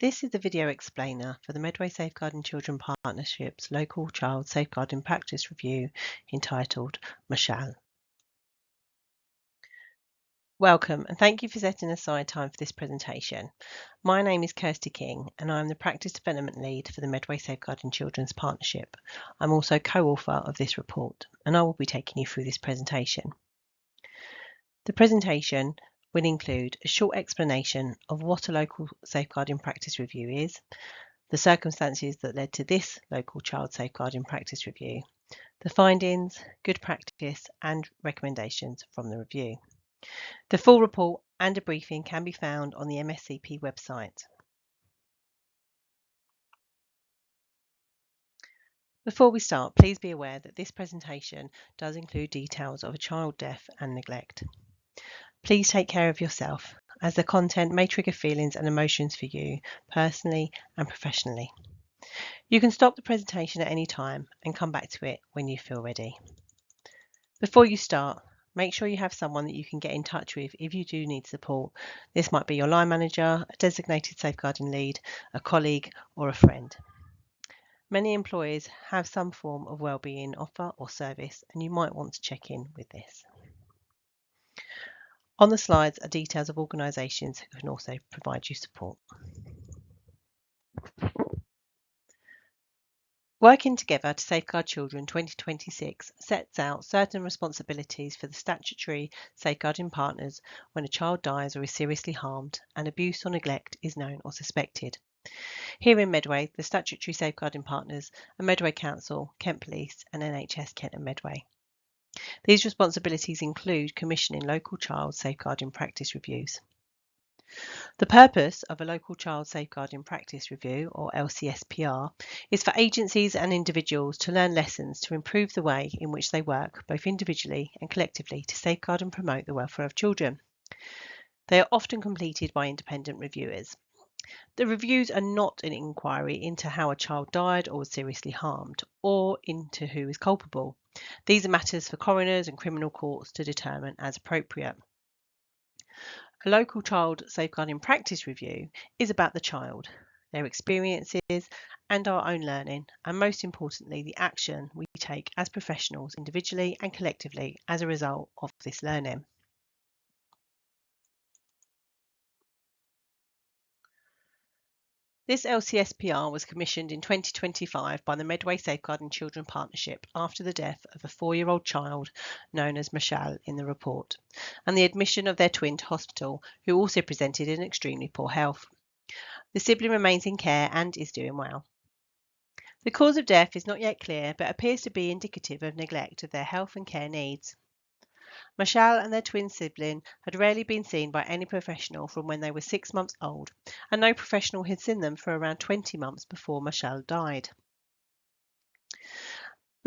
This is the video explainer for the Medway Safeguarding Children Partnership's Local Child Safeguarding Practice Review entitled Mashal. Welcome and thank you for setting aside time for this presentation. My name is Kirsty King and I am the Practice Development Lead for the Medway Safeguarding Children's Partnership. I'm also co-author of this report and I will be taking you through this presentation. The presentation will include a short explanation of what a local safeguarding practice review is, the circumstances that led to this local child safeguarding practice review, the findings, good practice and recommendations from the review. The full report and a briefing can be found on the MSCP website. Before we start, please be aware that this presentation does include details of a child death and neglect. Please take care of yourself, as the content may trigger feelings and emotions for you, personally and professionally. You can stop the presentation at any time and come back to it when you feel ready. Before you start, make sure you have someone that you can get in touch with if you do need support. This might be your line manager, a designated safeguarding lead, a colleague or a friend. Many employers have some form of wellbeing offer or service and you might want to check in with this. On the slides are details of organisations who can also provide you support. Working Together to Safeguard Children 2026 sets out certain responsibilities for the statutory safeguarding partners when a child dies or is seriously harmed and abuse or neglect is known or suspected. Here in Medway, the statutory safeguarding partners are Medway Council, Kent Police and NHS Kent and Medway. These responsibilities include commissioning local child safeguarding practice reviews. The purpose of a local child safeguarding practice review, or LCSPR, is for agencies and individuals to learn lessons to improve the way in which they work, both individually and collectively, to safeguard and promote the welfare of children. They are often completed by independent reviewers. The reviews are not an inquiry into how a child died or was seriously harmed, or into who is culpable. These are matters for coroners and criminal courts to determine as appropriate. A local child safeguarding practice review is about the child, their experiences and our own learning, and most importantly, the action we take as professionals individually and collectively as a result of this learning. This LCSPR was commissioned in 2025 by the Medway Safeguarding Children Partnership after the death of a 4-year-old child known as Mashal in the report, and the admission of their twin to hospital, who also presented in extremely poor health. The sibling remains in care and is doing well. The cause of death is not yet clear, but appears to be indicative of neglect of their health and care needs. Mashal and their twin sibling had rarely been seen by any professional from when they were 6 months old, and no professional had seen them for around 20 months before Mashal died.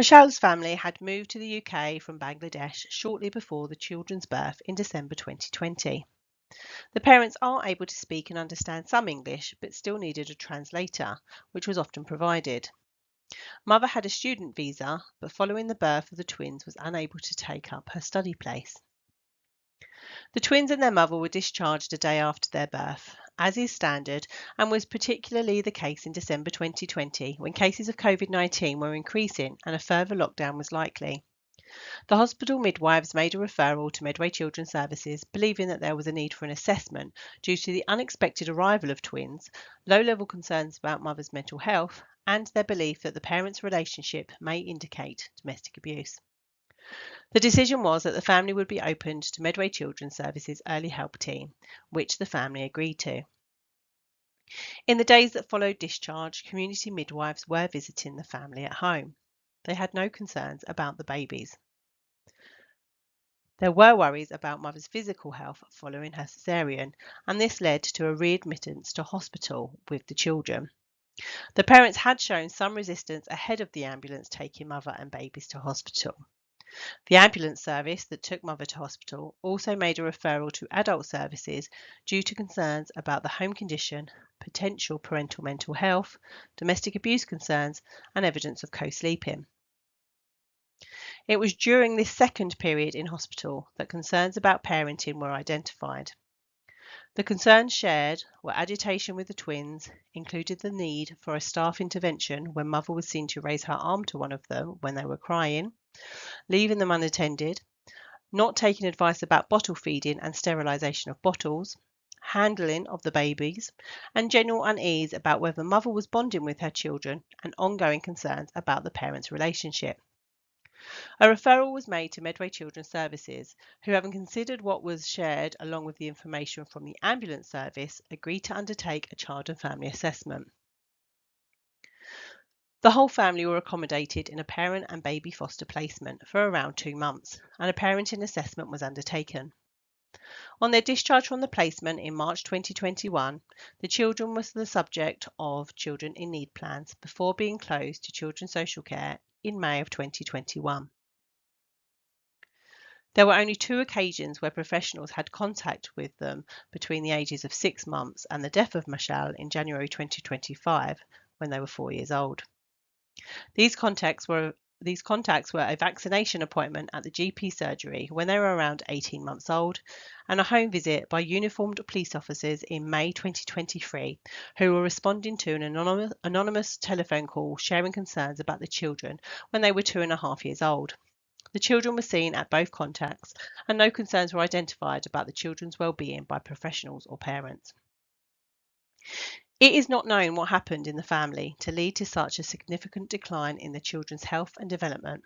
Mashal's family had moved to the UK from Bangladesh shortly before the children's birth in December 2020. The parents are able to speak and understand some English, but still needed a translator, which was often provided. Mother had a student visa, but following the birth of the twins was unable to take up her study place. The twins and their mother were discharged a day after their birth, as is standard, and was particularly the case in December 2020, when cases of COVID-19 were increasing and a further lockdown was likely. The hospital midwives made a referral to Medway Children's Services, believing that there was a need for an assessment due to the unexpected arrival of twins, low-level concerns about mother's mental health, and their belief that the parents' relationship may indicate domestic abuse. The decision was that the family would be opened to Medway Children's Services early help team, which the family agreed to. In the days that followed discharge, community midwives were visiting the family at home. They had no concerns about the babies. There were worries about mother's physical health following her caesarean, and this led to a readmittance to hospital with the children. The parents had shown some resistance ahead of the ambulance taking mother and babies to hospital. The ambulance service that took mother to hospital also made a referral to adult services due to concerns about the home condition, potential parental mental health, domestic abuse concerns, and evidence of co-sleeping. It was during this second period in hospital that concerns about parenting were identified. The concerns shared were agitation with the twins, included the need for a staff intervention when mother was seen to raise her arm to one of them when they were crying, leaving them unattended, not taking advice about bottle feeding and sterilisation of bottles, handling of the babies, and general unease about whether mother was bonding with her children, and ongoing concerns about the parents' relationship. A referral was made to Medway Children's Services, who, having considered what was shared along with the information from the ambulance service, agreed to undertake a child and family assessment. The whole family were accommodated in a parent and baby foster placement for around 2 months, and a parenting assessment was undertaken. On their discharge from the placement in March 2021, the children were the subject of Children in Need plans before being closed to children's social care in May of 2021. There were only 2 occasions where professionals had contact with them between the ages of 6 months and the death of Mashal in January 2025, when they were 4 years old. These contacts were a vaccination appointment at the GP surgery when they were around 18 months old, and a home visit by uniformed police officers in May 2023 who were responding to an anonymous telephone call sharing concerns about the children when they were 2.5 years old. The children were seen at both contacts, and no concerns were identified about the children's well-being by professionals or parents. It is not known what happened in the family to lead to such a significant decline in the children's health and development.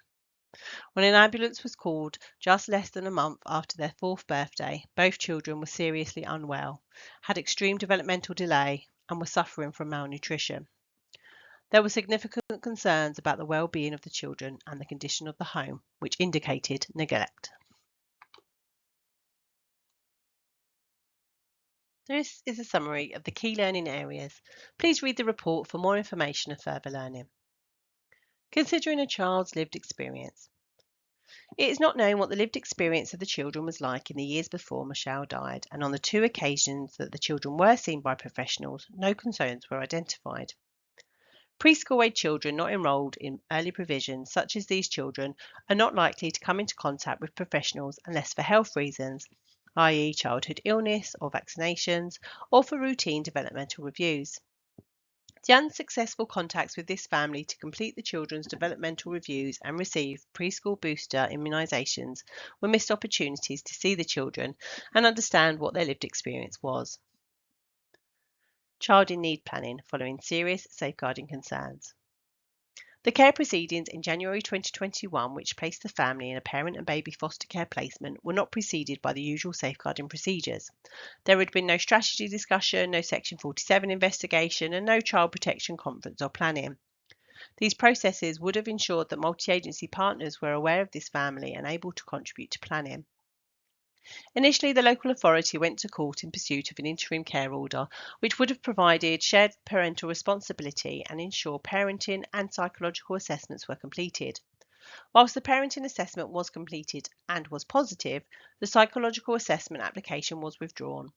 When an ambulance was called just less than a month after their 4th birthday, both children were seriously unwell, had extreme developmental delay, and were suffering from malnutrition. There were significant concerns about the well-being of the children and the condition of the home, which indicated neglect. This is a summary of the key learning areas. Please read the report for more information and further learning. Considering a child's lived experience. It is not known what the lived experience of the children was like in the years before Mashal died, and on the 2 occasions that the children were seen by professionals, no concerns were identified. Preschool-age children not enrolled in early provisions, such as these children, are not likely to come into contact with professionals unless for health reasons, i.e. childhood illness or vaccinations, or for routine developmental reviews. The unsuccessful contacts with this family to complete the children's developmental reviews and receive preschool booster immunisations were missed opportunities to see the children and understand what their lived experience was. Child in need planning following serious safeguarding concerns. The care proceedings in January 2021, which placed the family in a parent and baby foster care placement, were not preceded by the usual safeguarding procedures. There had been no strategy discussion, no Section 47 investigation, and no child protection conference or planning. These processes would have ensured that multi-agency partners were aware of this family and able to contribute to planning. Initially, the local authority went to court in pursuit of an interim care order, which would have provided shared parental responsibility and ensured parenting and psychological assessments were completed. Whilst the parenting assessment was completed and was positive, the psychological assessment application was withdrawn.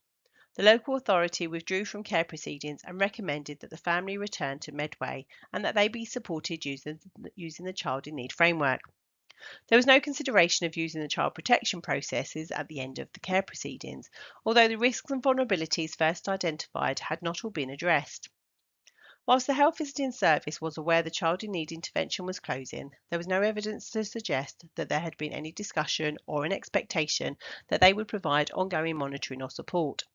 The local authority withdrew from care proceedings and recommended that the family return to Medway and that they be supported using the Child in Need framework. There was no consideration of using the child protection processes at the end of the care proceedings, although the risks and vulnerabilities first identified had not all been addressed. Whilst the Health Visiting Service was aware the Child in Need intervention was closing, there was no evidence to suggest that there had been any discussion or an expectation that they would provide ongoing monitoring or support.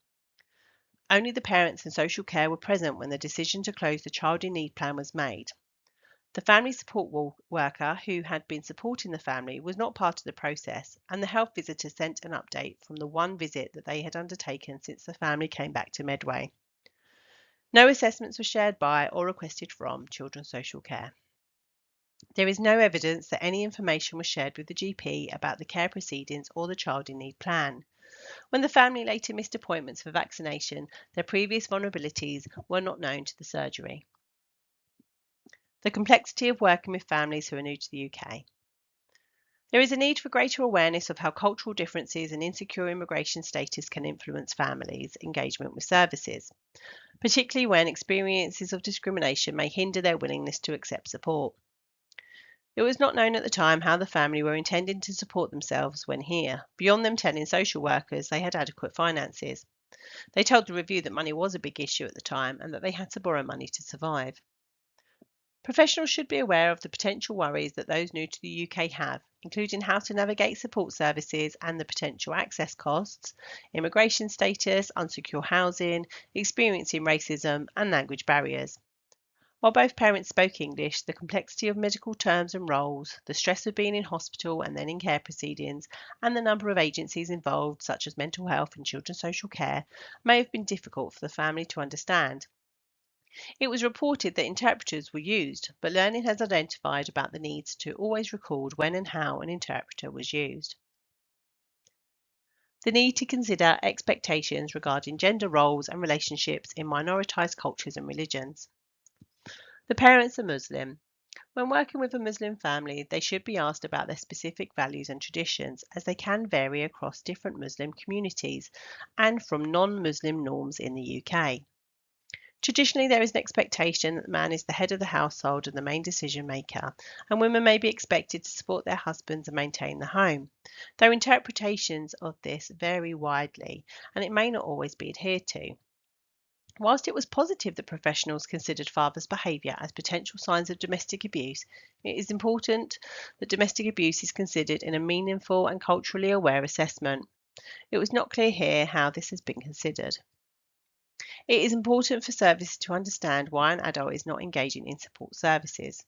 Only the parents and social care were present when the decision to close the Child in Need plan was made. The family support worker who had been supporting the family was not part of the process, and the health visitor sent an update from the one visit that they had undertaken since the family came back to Medway. No assessments were shared by or requested from Children's Social Care. There is no evidence that any information was shared with the GP about the care proceedings or the Child in Need plan. When the family later missed appointments for vaccination, their previous vulnerabilities were not known to the surgery. The complexity of working with families who are new to the UK. There is a need for greater awareness of how cultural differences and insecure immigration status can influence families' engagement with services, particularly when experiences of discrimination may hinder their willingness to accept support. It was not known at the time how the family were intending to support themselves when here, beyond them telling social workers they had adequate finances. They told the review that money was a big issue at the time and that they had to borrow money to survive. Professionals should be aware of the potential worries that those new to the UK have, including how to navigate support services and the potential access costs, immigration status, unsecure housing, experiencing racism, and language barriers. While both parents spoke English, the complexity of medical terms and roles, the stress of being in hospital and then in care proceedings, and the number of agencies involved, such as mental health and children's social care, may have been difficult for the family to understand. It was reported that interpreters were used, but Learning has identified about the needs to always record when and how an interpreter was used. The need to consider expectations regarding gender roles and relationships in minoritised cultures and religions. The parents are Muslim. When working with a Muslim family, they should be asked about their specific values and traditions, as they can vary across different Muslim communities and from non-Muslim norms in the UK. Traditionally, there is an expectation that the man is the head of the household and the main decision maker, and women may be expected to support their husbands and maintain the home, though interpretations of this vary widely, and it may not always be adhered to. Whilst it was positive that professionals considered fathers' behaviour as potential signs of domestic abuse, it is important that domestic abuse is considered in a meaningful and culturally aware assessment. It was not clear here how this has been considered. It is important for services to understand why an adult is not engaging in support services.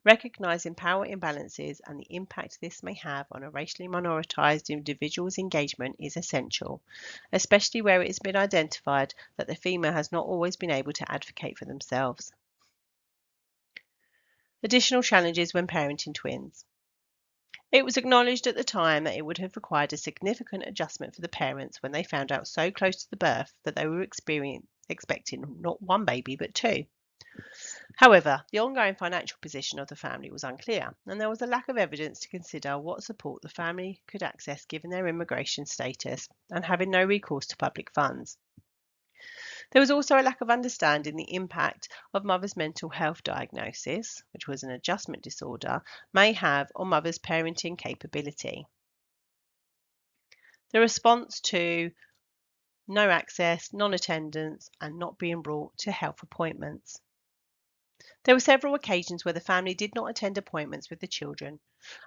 Recognising power imbalances and the impact this may have on a racially minoritised individual's engagement is essential, especially where it has been identified that the female has not always been able to advocate for themselves. Additional challenges when parenting twins. It was acknowledged at the time that it would have required a significant adjustment for the parents when they found out so close to the birth that they were expecting not one baby but two. However, the ongoing financial position of the family was unclear, and there was a lack of evidence to consider what support the family could access given their immigration status and having no recourse to public funds. There was also a lack of understanding the impact of mother's mental health diagnosis, which was an adjustment disorder, may have on mother's parenting capability. The response to no access, non-attendance, and not being brought to health appointments. There were several occasions where the family did not attend appointments with the children,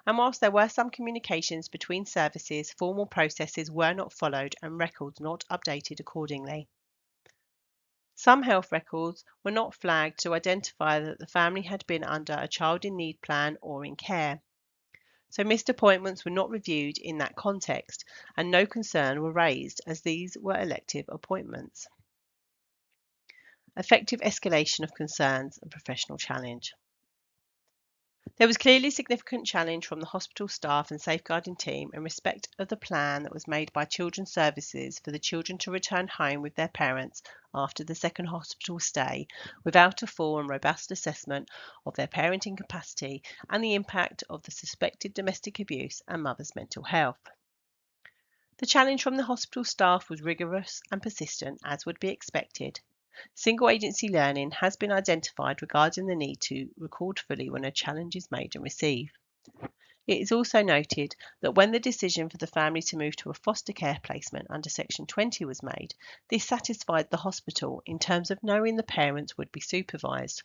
and whilst there were some communications between services, formal processes were not followed and records not updated accordingly. Some health records were not flagged to identify that the family had been under a child in need plan or in care. So missed appointments were not reviewed in that context, and no concern were raised as these were elective appointments. Effective escalation of concerns and professional challenge. There was clearly significant challenge from the hospital staff and safeguarding team in respect of the plan that was made by Children's Services for the children to return home with their parents after the second hospital stay without a full and robust assessment of their parenting capacity and the impact of the suspected domestic abuse and mother's mental health. The challenge from the hospital staff was rigorous and persistent, as would be expected. Single agency learning has been identified regarding the need to record fully when a challenge is made and received. It is also noted that when the decision for the family to move to a foster care placement under Section 20 was made, this satisfied the hospital in terms of knowing the parents would be supervised.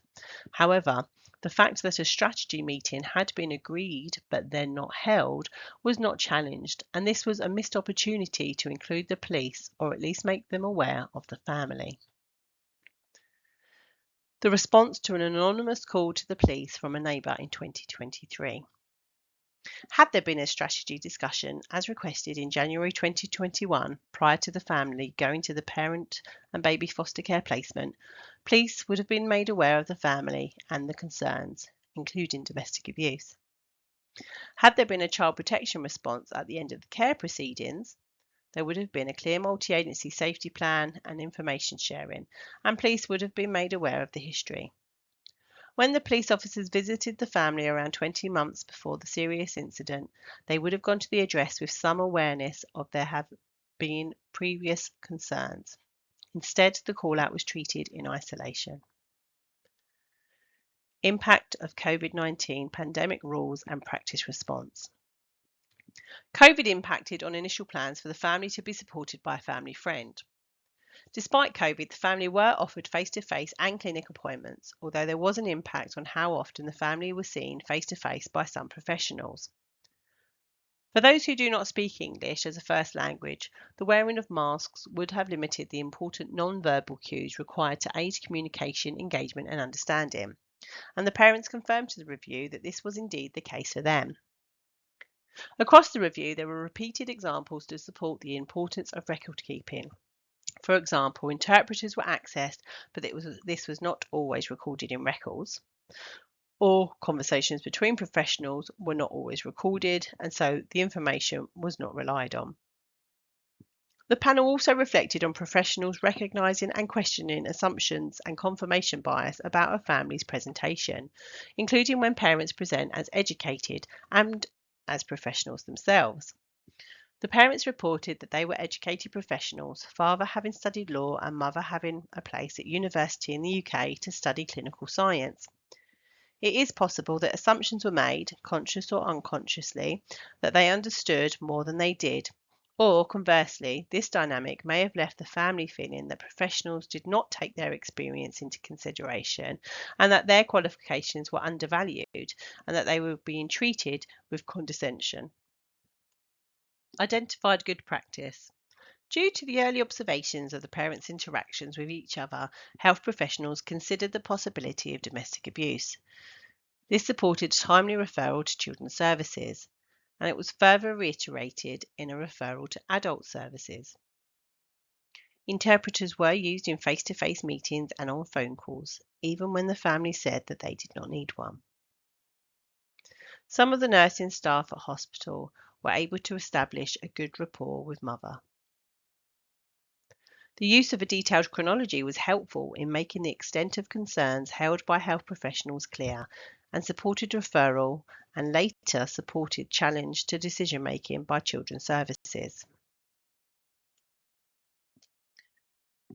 However, the fact that a strategy meeting had been agreed but then not held was not challenged, and this was a missed opportunity to include the police or at least make them aware of the family. The response to an anonymous call to the police from a neighbour in 2023. Had there been a strategy discussion as requested in January 2021 prior to the family going to the parent and baby foster care placement, police would have been made aware of the family and the concerns, including domestic abuse. Had there been a child protection response at the end of the care proceedings, there would have been a clear multi-agency safety plan and information sharing, and police would have been made aware of the history. When the police officers visited the family around 20 months before the serious incident, they would have gone to the address with some awareness of there have been previous concerns. Instead, the call-out was treated in isolation. Impact of COVID-19 pandemic rules and practice response. COVID impacted on initial plans for the family to be supported by a family friend. Despite COVID, the family were offered face-to-face and clinic appointments, although there was an impact on how often the family was seen face-to-face by some professionals. For those who do not speak English as a first language, the wearing of masks would have limited the important non-verbal cues required to aid communication, engagement and understanding, and the parents confirmed to the review that this was indeed the case for them. Across the review, there were repeated examples to support the importance of record keeping. For example, interpreters were accessed, but this was not always recorded in records, or conversations between professionals were not always recorded, and so the information was not relied on. The panel also reflected on professionals recognising and questioning assumptions and confirmation bias about a family's presentation, including when parents present as educated and as professionals themselves. The parents reported that they were educated professionals, father having studied law and mother having a place at university in the UK to study clinical science. It is possible that assumptions were made, conscious or unconsciously, that they understood more than they did, or conversely, this dynamic may have left the family feeling that professionals did not take their experience into consideration and that their qualifications were undervalued and that they were being treated with condescension. Identified good practice. Due to the early observations of the parents' interactions with each other, health professionals considered the possibility of domestic abuse. This supported timely referral to children's services, and it was further reiterated in a referral to adult services. Interpreters were used in face-to-face meetings and on phone calls, even when the family said that they did not need one. Some of the nursing staff at hospital were able to establish a good rapport with mother. The use of a detailed chronology was helpful in making the extent of concerns held by health professionals clear and supported referral and later supported challenge to decision making by children's services.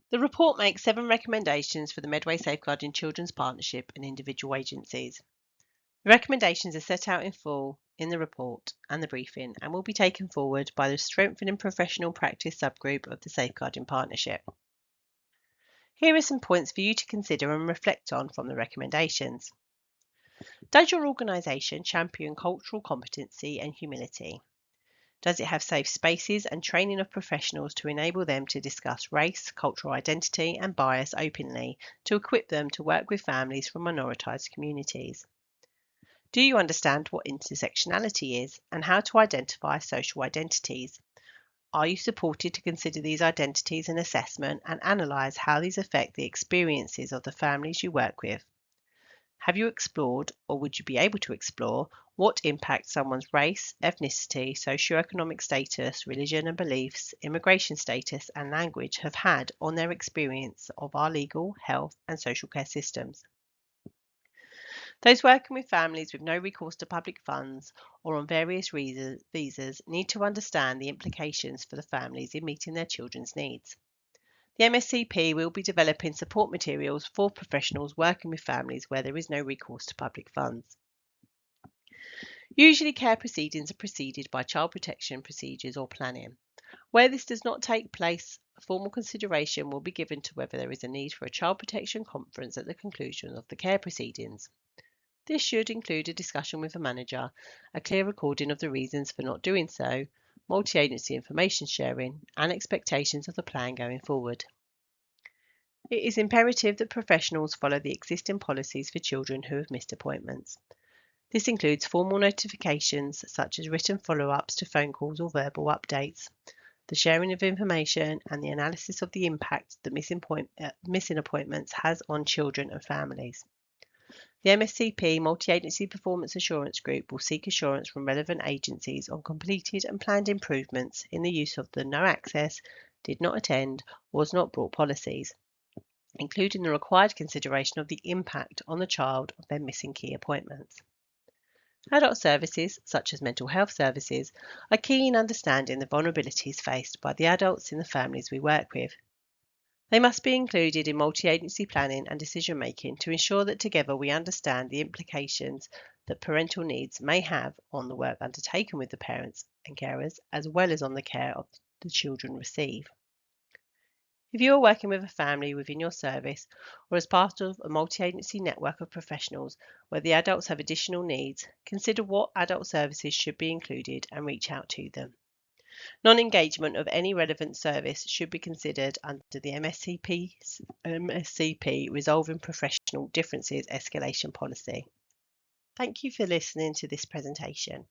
The report makes 7 recommendations for the Medway Safeguarding Children's Partnership and individual agencies. The recommendations are set out in full in the report and the briefing and will be taken forward by the Strengthening Professional Practice subgroup of the Safeguarding Partnership. Here are some points for you to consider and reflect on from the recommendations. Does your organisation champion cultural competency and humility? Does it have safe spaces and training of professionals to enable them to discuss race, cultural identity and bias openly to equip them to work with families from minoritised communities? Do you understand what intersectionality is and how to identify social identities? Are you supported to consider these identities in assessment and analyse how these affect the experiences of the families you work with? Have you explored, or would you be able to explore, what impact someone's race, ethnicity, socioeconomic status, religion and beliefs, immigration status and language have had on their experience of our legal, health and social care systems? Those working with families with no recourse to public funds or on various visas need to understand the implications for the families in meeting their children's needs. The MSCP will be developing support materials for professionals working with families where there is no recourse to public funds. Usually care proceedings are preceded by child protection procedures or planning. Where this does not take place, formal consideration will be given to whether there is a need for a child protection conference at the conclusion of the care proceedings. This should include a discussion with the manager, a clear recording of the reasons for not doing so, multi-agency information sharing, and expectations of the plan going forward. It is imperative that professionals follow the existing policies for children who have missed appointments. This includes formal notifications such as written follow-ups to phone calls or verbal updates, the sharing of information and the analysis of the impact that missing appointments has on children and families. The MSCP Multi-Agency Performance Assurance Group will seek assurance from relevant agencies on completed and planned improvements in the use of the no access, did not attend, was not brought policies, including the required consideration of the impact on the child of their missing key appointments. Adult services, such as mental health services, are key in understanding the vulnerabilities faced by the adults in the families we work with. They must be included in multi-agency planning and decision-making to ensure that together we understand the implications that parental needs may have on the work undertaken with the parents and carers, as well as on the care of the children receive. If you are working with a family within your service or as part of a multi-agency network of professionals where the adults have additional needs, consider what adult services should be included and reach out to them. Non-engagement of any relevant service should be considered under the MSCP Resolving Professional Differences Escalation Policy. Thank you for listening to this presentation.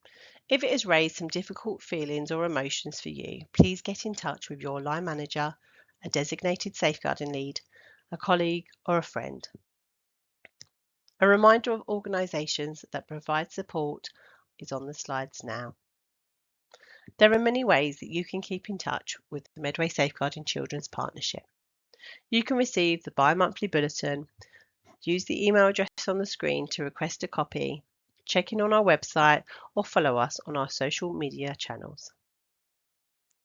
If it has raised some difficult feelings or emotions for you, please get in touch with your line manager, a designated safeguarding lead, a colleague, or a friend. A reminder of organisations that provide support is on the slides now. There are many ways that you can keep in touch with the Medway Safeguarding Children's Partnership. You can receive the bi-monthly bulletin, use the email address on the screen to request a copy, check in on our website, or follow us on our social media channels.